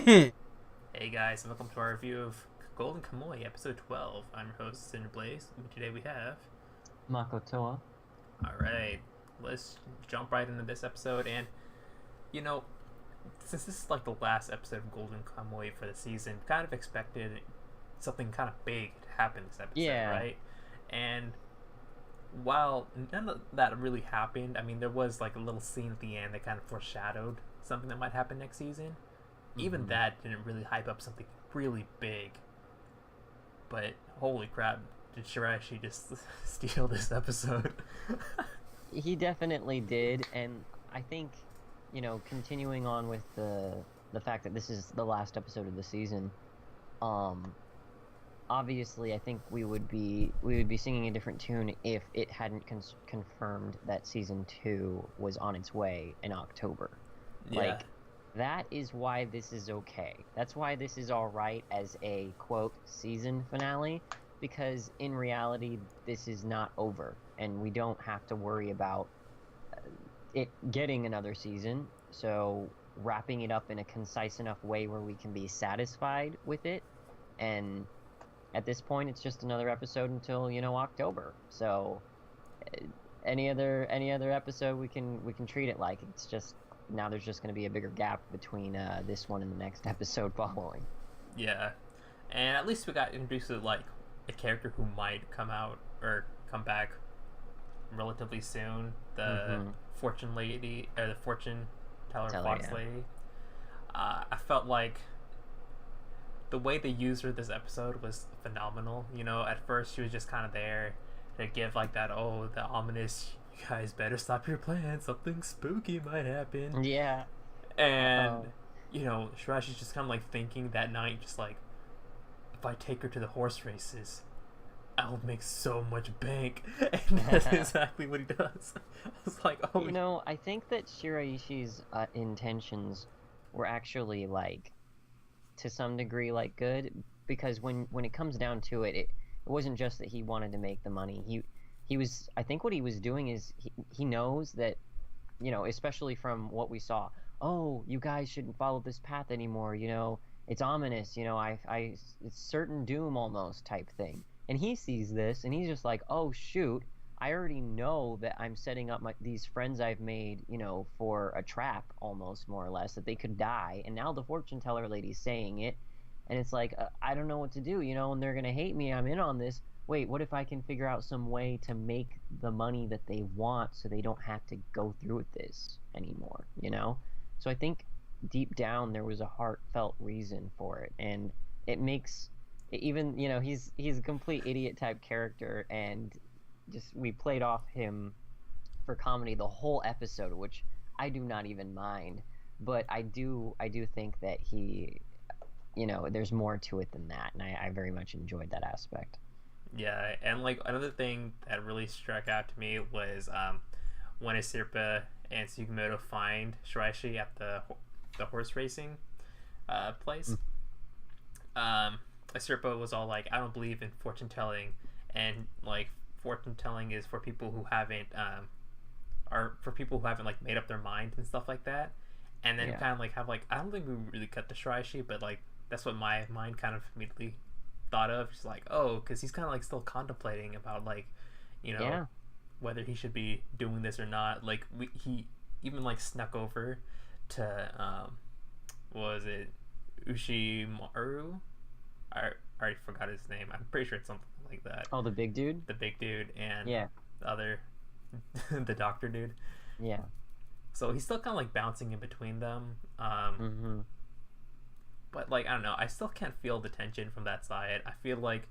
Hey guys, and welcome to our review of Golden Kamuy, episode 12. I'm your host, Cinder Blaze, and today we have... Makotoa. Alright, let's jump right into this episode, and, you know, since this is like the last episode of Golden Kamuy for the season, kind of expected something kind of big to happen this episode, right? And while none of that really happened, I mean, there was like a little scene at the end that kind of foreshadowed something that might happen next season. Even that didn't really hype up something really big. But holy crap, did Shirashi just steal this episode? He definitely did, and I think, continuing on with the fact that this is the last episode of the season, obviously I think we would be singing a different tune if it hadn't confirmed that season 2 was on its way in October. Yeah. That is why this is okay. That's why this is alright as a, quote, season finale, because in reality, this is not over, and we don't have to worry about it getting another season, so wrapping it up in a concise enough way where we can be satisfied with it, and at this point, it's just another episode until, October, so any other episode we can treat it like it's just... Now there's just going to be a bigger gap between this one and the next episode following. Yeah. And at least we got introduced to, like, a character who might come out or come back relatively soon. The fortune lady, or the fortune teller fox lady. I felt like the way they used her this episode was phenomenal. You know, at first she was just kind of there to give, like, that, oh, the ominous... You guys better stop your plans. Something spooky might happen. Yeah. And, Shirashi's just kind of like thinking that night, just like, if I take her to the horse races, I'll make so much bank. And that's exactly what he does. I was like, oh. I think that Shiraishi's intentions were actually, like, to some degree, like, good. Because when it comes down to it, it wasn't just that he wanted to make the money. I think what he was doing is he knows that, especially from what we saw, oh, you guys shouldn't follow this path anymore, it's ominous, it's certain doom almost type thing. And he sees this and he's just like, oh, shoot, I already know that I'm setting up these friends I've made, for a trap almost, more or less, that they could die. And now the fortune teller lady's saying it. And it's like, I don't know what to do, and they're going to hate me. I'm in on this. Wait, what if I can figure out some way to make the money that they want so they don't have to go through with this anymore, So I think deep down there was a heartfelt reason for it, and it makes even, he's a complete idiot type character, and just we played off him for comedy the whole episode, which I do not even mind, but I do think that he, there's more to it than that, and I very much enjoyed that aspect. Yeah, and like another thing that really struck out to me was when Asirpa and Sugimoto find Shiraishi at the horse racing place. Asirpa was all like, "I don't believe in fortune telling," and like fortune telling is for people who haven't like made up their mind and stuff like that. And then kind of like have like, I don't think we really cut the Shiraishi, but like that's what my mind kind of immediately thought of. Just like, oh, because he's kind of like still contemplating about like, whether he should be doing this or not. Like he even like snuck over to what was it, Ushimaru? I already forgot his name. I'm pretty sure it's something like that. Oh, the big dude And the other the doctor dude. Yeah. So he's still kind of like bouncing in between them. But like, I don't know, I still can't feel the tension from that side. I feel like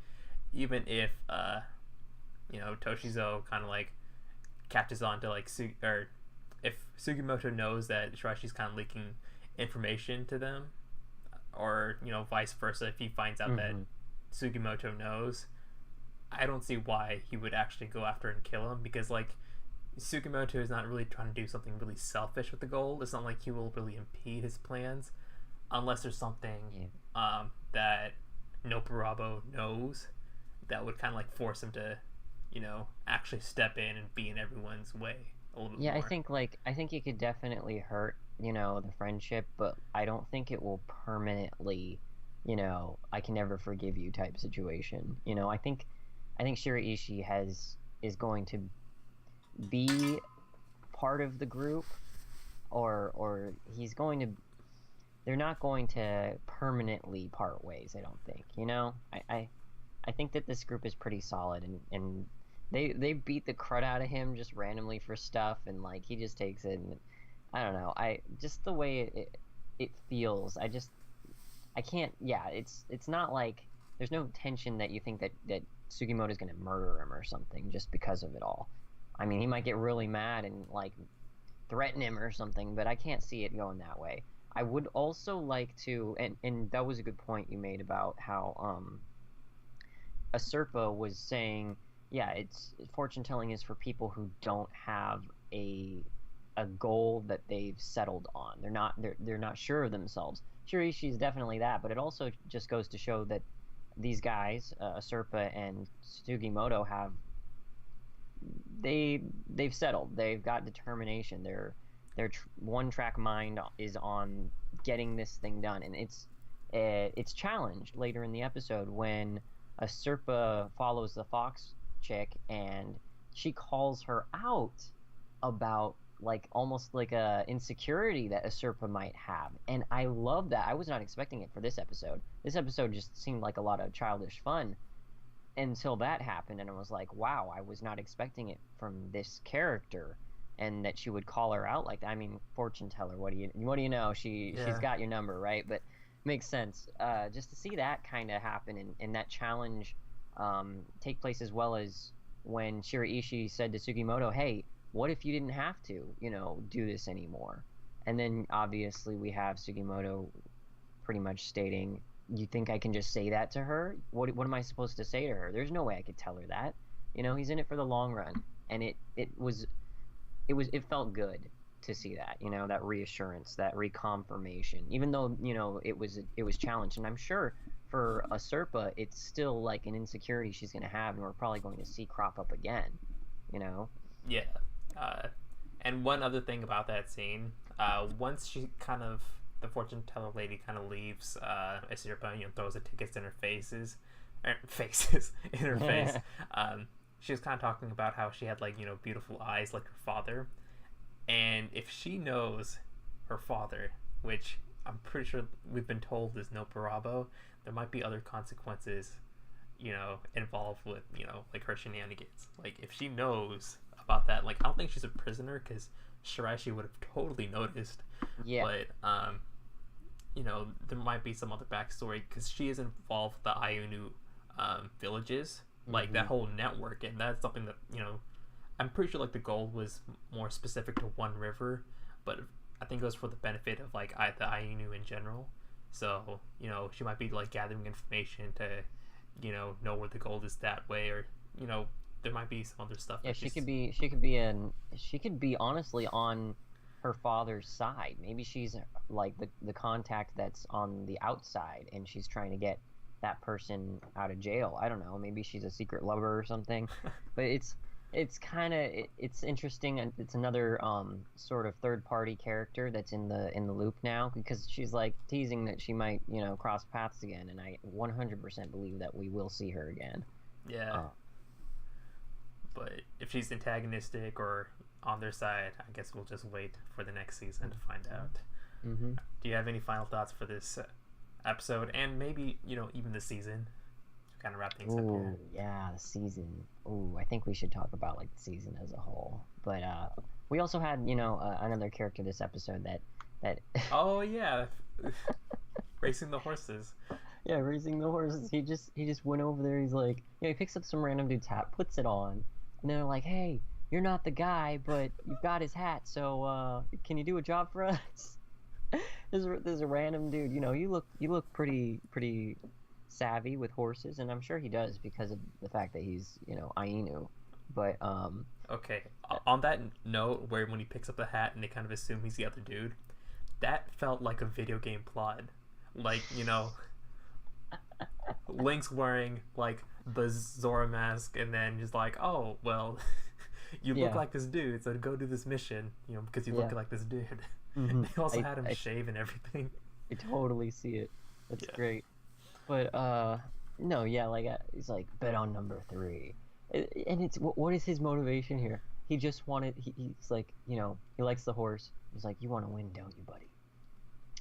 even if Toshizo kind of like catches on to like or if Sugimoto knows that Shiraishi's kind of leaking information to them, or vice versa, if he finds out that Sugimoto knows, I don't see why he would actually go after and kill him, because like Sugimoto is not really trying to do something really selfish with the goal. It's not like he will really impede his plans unless there's something that Noparabo knows that would kind of like force him to, actually step in and be in everyone's way a little bit Yeah, more. I think it could definitely hurt, the friendship, but I don't think it will permanently, I can never forgive you type situation. I think Shiraishi is going to be part of the group, or he's going to they're not going to permanently part ways, I don't think. I think that this group is pretty solid, and they beat the crud out of him just randomly for stuff, and like he just takes it, and I don't know. I just the way it feels. I can't. Yeah, it's not like there's no tension that you think that Sugimoto's gonna murder him or something just because of it all. I mean, he might get really mad and like threaten him or something, but I can't see it going that way. I would also like to, and that was a good point you made about how Aserpa was saying, yeah, it's fortune telling is for people who don't have a goal that they've settled on. They're not sure of themselves. Shirishi is definitely that, but it also just goes to show that these guys, Aserpa and Sugimoto, they've settled. They've got determination. Their one track mind is on getting this thing done, and it's challenged later in the episode when a Serpa follows the fox chick and she calls her out about like almost like a insecurity that a Serpa might have, and I love that. I was not expecting it for this episode. This episode just seemed like a lot of childish fun until that happened, and I was like, wow, I was not expecting it from this character, and that she would call her out like that. I mean, fortune teller, what do you know? She's Yeah. got your number, right? But makes sense. Just to see that kind of happen, and that challenge take place, as well as when Shiraishi said to Sugimoto, hey, what if you didn't have to, do this anymore? And then obviously we have Sugimoto pretty much stating, you think I can just say that to her? What am I supposed to say to her? There's no way I could tell her that. He's in it for the long run, and it felt good to see that, that reassurance, that reconfirmation, even though, it was challenged. And I'm sure for a Serpa, it's still like an insecurity she's going to have, and we're probably going to see crop up again, you know? Yeah. Uh, and one other thing about that scene, once she kind of the fortune teller lady kind of leaves Asirpa, throws the tickets in her faces in her face. She was kind of talking about how she had like beautiful eyes like her father, and if she knows her father, which I'm pretty sure we've been told is no parabo, there might be other consequences, involved with like her shenanigans. Like if she knows about that, like I don't think she's a prisoner because Shiraishi would have totally noticed. Yeah. But there might be some other backstory because she is involved with the Ayunu villages, like that whole network, and that's something that I'm pretty sure like the goal was more specific to one river, but I think it was for the benefit of like the Ayunu in general. So she might be like gathering information to know where the gold is that way, or there might be some other stuff. Yeah, that she could be honestly on her father's side. Maybe she's like the contact that's on the outside, and she's trying to get that person out of jail. I don't know. Maybe she's a secret lover or something. But it's kind of it's interesting, and it's another sort of third party character that's in the loop now, because she's like teasing that she might cross paths again, and I 100% believe that we will see her again. Yeah. But if she's antagonistic or on their side, I guess we'll just wait for the next season to find out. Mm-hmm. Do you have any final thoughts for this episode, and maybe even the season? To kind of wrap things up here. Ooh, yeah, the season. Ooh, I think we should talk about like the season as a whole. But we also had another character this episode that. Oh yeah, racing the horses. Yeah, racing the horses. He just went over there. He's like, he picks up some random dude's hat, puts it on, and they're like, "Hey, you're not the guy, but you've got his hat. So can you do a job for us?" There's a random dude. You look pretty savvy with horses, and I'm sure he does because of the fact that he's Ainu. But Okay, on that note, where when he picks up the hat and they kind of assume he's the other dude, that felt like a video game plot. Like Link's wearing like the Zora mask, and then just like, oh well, you look Yeah. like this dude, so go do this mission, because you Yeah. look like this dude. Hmm. They also had him shave and everything. I totally see it. That's Yeah. great. But no, yeah, like he's like bet on number 3, and it's what is his motivation here? He just wanted. He's like, he likes the horse. He's like, you want to win, don't you, buddy?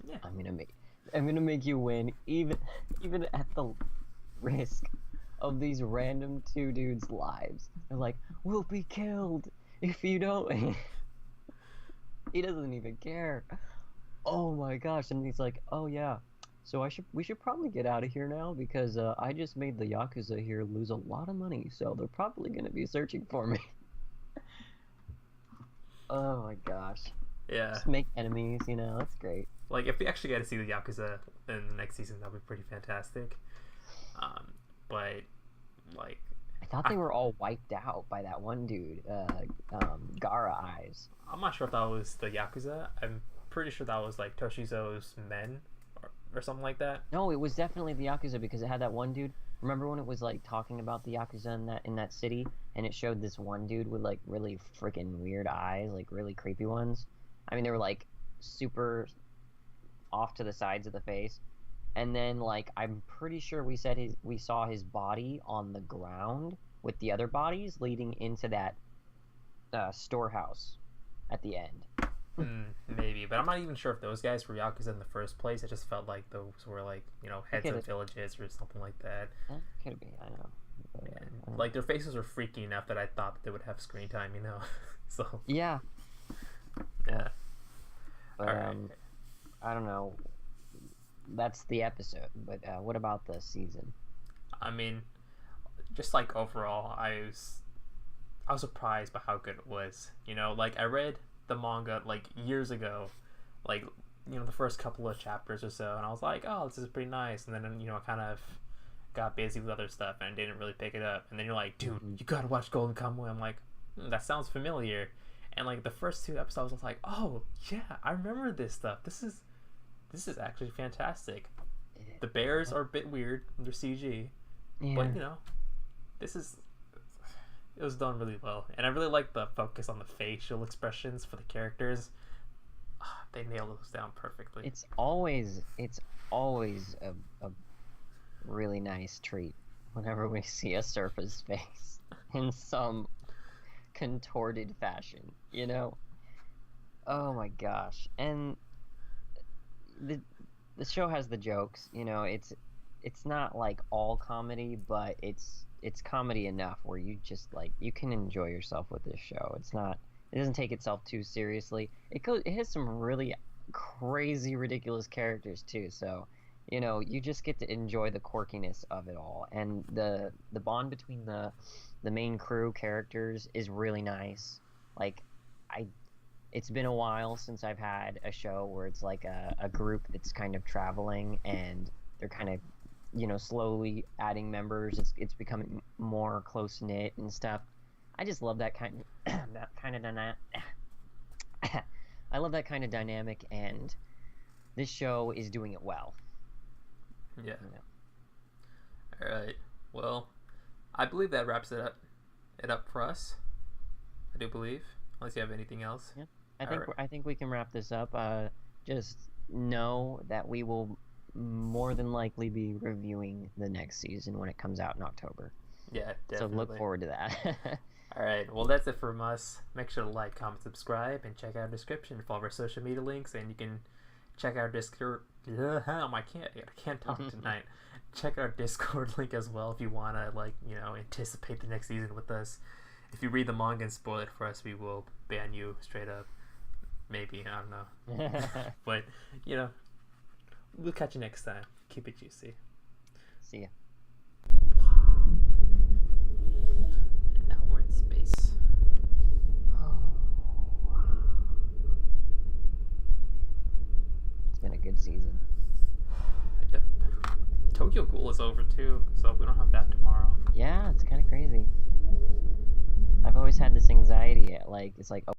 Yeah. I'm gonna make you win, even at the risk of these random 2 dudes' lives. They're like, we'll be killed if you don't. He doesn't even care. Oh my gosh! And he's like, oh yeah. So we should probably get out of here now because I just made the Yakuza here lose a lot of money, so they're probably gonna be searching for me. Oh my gosh. Yeah. Just make enemies, that's great. Like, if we actually get to see the Yakuza in the next season, that'd be pretty fantastic. But, like... I thought they were all wiped out by that one dude, Gara Eyes. I'm not sure if that was the Yakuza. I'm pretty sure that was, like, Toshizo's men or something like that. No, it was definitely the Yakuza because it had that one dude. Remember when it was, like, talking about the Yakuza in that city? And it showed this one dude with, like, really freaking weird eyes, like, really creepy ones? I mean, they were, like, super off to the sides of the face. And then, like, I'm pretty sure we saw his body on the ground with the other bodies leading into that storehouse at the end. Maybe, but I'm not even sure if those guys were Yakuza in the first place. It just felt like those were, like, heads of villages or something like that. Could be, I don't know. But, like, their faces were freaky enough that I thought that they would have screen time, So. Yeah. Yeah. But, Alright. I don't know. That's the episode, but what about the season? I mean, just like overall, I was surprised by how good it was. Like, I read the manga like years ago, like the first couple of chapters or so, and I was like, oh, this is pretty nice. And then I kind of got busy with other stuff and didn't really pick it up. And then you're like, dude, you gotta watch Golden Kamuy. I'm like, that sounds familiar. And like the first 2 episodes, I was like, oh yeah, I remember this stuff. This is actually fantastic. The bears are a bit weird. They're CG. Yeah. But, it was done really well. And I really like the focus on the facial expressions for the characters. They nailed those down perfectly. It's always a really nice treat whenever we see a Surfa's face in some contorted fashion, Oh my gosh. And the show has the jokes, it's not like all comedy, but it's comedy enough where you just like you can enjoy yourself with this show. It doesn't take itself too seriously. It has some really crazy ridiculous characters too, so you just get to enjoy the quirkiness of it all. And the bond between the main crew characters is really nice. Like it's been a while since I've had a show where it's like a group that's kind of traveling and they're kind of slowly adding members. It's becoming more close knit and stuff. I just love that kind of dynamic. I love that kind of dynamic, and this show is doing it well. Yeah. All right. Well, I believe that wraps it up for us. I do believe, unless you have anything else. Yeah. I think we can wrap this up. Just know that we will more than likely be reviewing the next season when it comes out in October. Yeah, definitely. So look forward to that. All right. Well, that's it from us. Make sure to like, comment, subscribe, and check out our description for all of our social media links. And you can check our Discord. I can't talk tonight. Check our Discord link as well if you want to anticipate the next season with us. If you read the manga and spoil it for us, we will ban you straight up. Maybe, I don't know. But, we'll catch you next time. Keep it juicy. See ya. And now we're in space. It's been a good season. Yep. Tokyo Ghoul is over too, so we don't have that tomorrow. Yeah, it's kind of crazy. I've always had this anxiety, it's like,